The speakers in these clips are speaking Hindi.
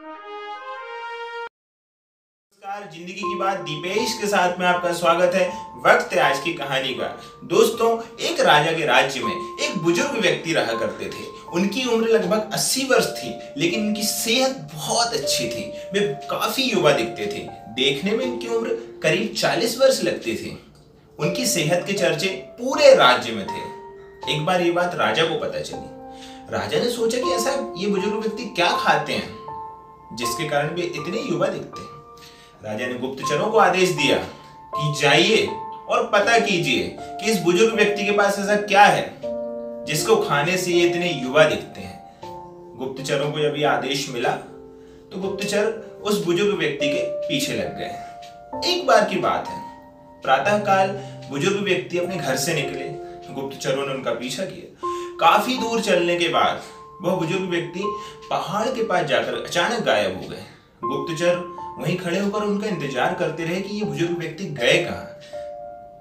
नमस्कार, जिंदगी की बात दीपेश के साथ में आपका स्वागत है। वक्त है आज की कहानी का। दोस्तों, एक राजा के राज्य में एक बुजुर्ग व्यक्ति रहा करते थे। उनकी उम्र लगभग 80 वर्ष थी, लेकिन उनकी सेहत बहुत अच्छी थी। वे काफी युवा दिखते थे। देखने में उनकी उम्र करीब 40 वर्ष लगती थी। उनकी सेहत के चर्चे पूरे राज्य में थे। एक बार ये बात राजा को पता चली। राजा ने सोचा कि ऐसा ये बुजुर्ग व्यक्ति क्या खाते हैं जिसके कारण वे इतने युवा दिखते हैं। राजा ने गुप्तचरों को आदेश दिया कि जाइए और पता कीजिए कि इस बुजुर्ग व्यक्ति के पास ऐसा क्या है जिसको खाने से ये इतने युवा दिखते हैं। गुप्तचरों को जब ये आदेश मिला तो गुप्तचर उस बुजुर्ग व्यक्ति के पीछे लग गए। एक बार की बात है, प्रातःकाल बुजुर्ग व्यक्ति अपने घर से निकले। गुप्तचरों ने उनका पीछा किया। काफी दूर चलने के बाद वह बुजुर्ग व्यक्ति पहाड़ के पास जाकर अचानक गायब हो गए। गुप्तचर वहीं खड़े होकर उनका इंतजार करते रहे कि ये बुजुर्ग व्यक्ति गए कहां।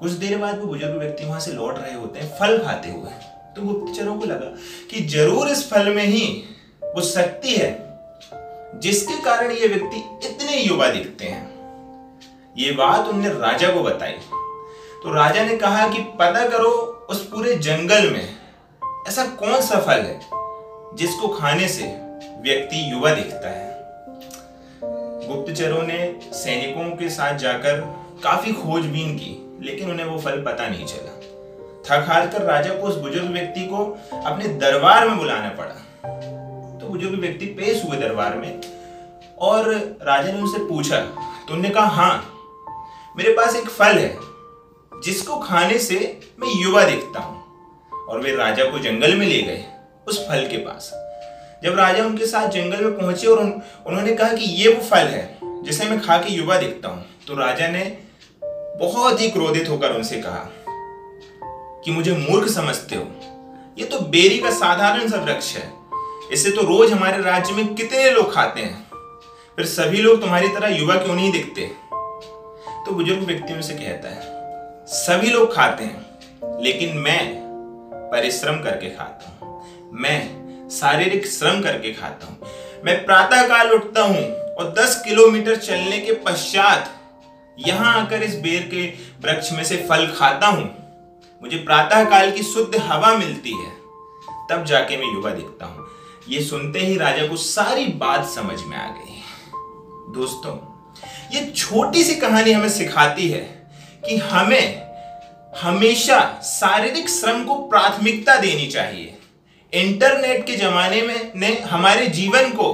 कुछ देर बाद वो बुजुर्ग व्यक्ति वहां से लौट रहे होते हैं फल खाते हुए। तो गुप्तचरों को लगा कि जरूर इस फल में ही वो शक्ति है जिसके कारण ये व्यक्ति इतने युवा दिखते हैं। ये बात उन्होंने राजा को बताई। तो राजा ने कहा कि पता करो उस पूरे जंगल में ऐसा कौन सा फल है जिसको खाने से व्यक्ति युवा दिखता है। गुप्तचरों ने सैनिकों के साथ जाकर काफी खोजबीन की, लेकिन उन्हें वो फल पता नहीं चला। थक हार कर राजा को उस बुजुर्ग व्यक्ति को अपने दरबार में बुलाना पड़ा। तो बुजुर्ग व्यक्ति पेश हुए दरबार में और राजा ने उनसे पूछा। तो उन्होंने कहा, हाँ, मेरे पास एक फल है जिसको खाने से मैं युवा दिखता हूं। और वे राजा को जंगल में ले गए उस फल के पास। जब राजा उनके साथ जंगल में पहुंचे और उन्होंने कहा कि ये वो फल है जिसे मैं खा के युवा दिखता हूं, तो राजा ने बहुत ही क्रोधित होकर उनसे कहा कि मुझे मूर्ख समझते हो। ये तो बेरी का साधारण सा वृक्ष है। इसे तो रोज हमारे राज्य में कितने लोग खाते हैं, फिर सभी लोग तुम्हारी तरह युवा क्यों नहीं दिखते। तो बुजुर्ग व्यक्ति उनसे कहता है, सभी लोग खाते हैं, लेकिन मैं परिश्रम करके खाता हूं। मैं शारीरिक श्रम करके खाता हूं। मैं प्रातःकाल उठता हूं और 10 किलोमीटर चलने के पश्चात यहां आकर इस बेर के वृक्ष में से फल खाता हूं। मुझे प्रातःकाल की शुद्ध हवा मिलती है, तब जाके मैं युवा दिखता हूं। ये सुनते ही राजा को सारी बात समझ में आ गई। दोस्तों, ये छोटी सी कहानी हमें सिखाती है कि हमें हमेशा शारीरिक श्रम को प्राथमिकता देनी चाहिए। इंटरनेट के जमाने में ने हमारे जीवन को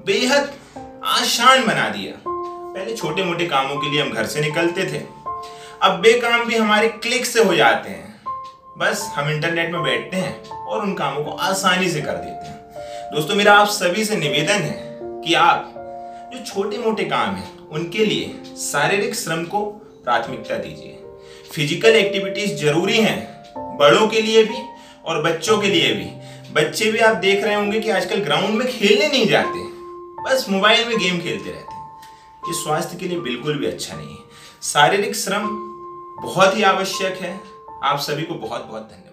बेहद आसान बना दिया। पहले छोटे मोटे कामों के लिए हम घर से निकलते थे, अब वे काम भी हमारे क्लिक से हो जाते हैं। बस हम इंटरनेट में बैठते हैं और उन कामों को आसानी से कर देते हैं। दोस्तों, मेरा आप सभी से निवेदन है कि आप जो छोटे मोटे काम हैं उनके लिए शारीरिक श्रम को प्राथमिकता दीजिए। फिजिकल एक्टिविटीज जरूरी हैं, बड़ों के लिए भी और बच्चों के लिए भी। बच्चे भी आप देख रहे होंगे कि आजकल ग्राउंड में खेलने नहीं जाते, बस मोबाइल में गेम खेलते रहते हैं। ये स्वास्थ्य के लिए बिल्कुल भी अच्छा नहीं है। शारीरिक श्रम बहुत ही आवश्यक है। आप सभी को बहुत बहुत धन्यवाद।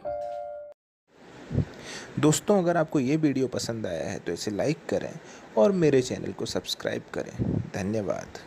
दोस्तों, अगर आपको ये वीडियो पसंद आया है तो इसे लाइक करें और मेरे चैनल को सब्सक्राइब करें। धन्यवाद।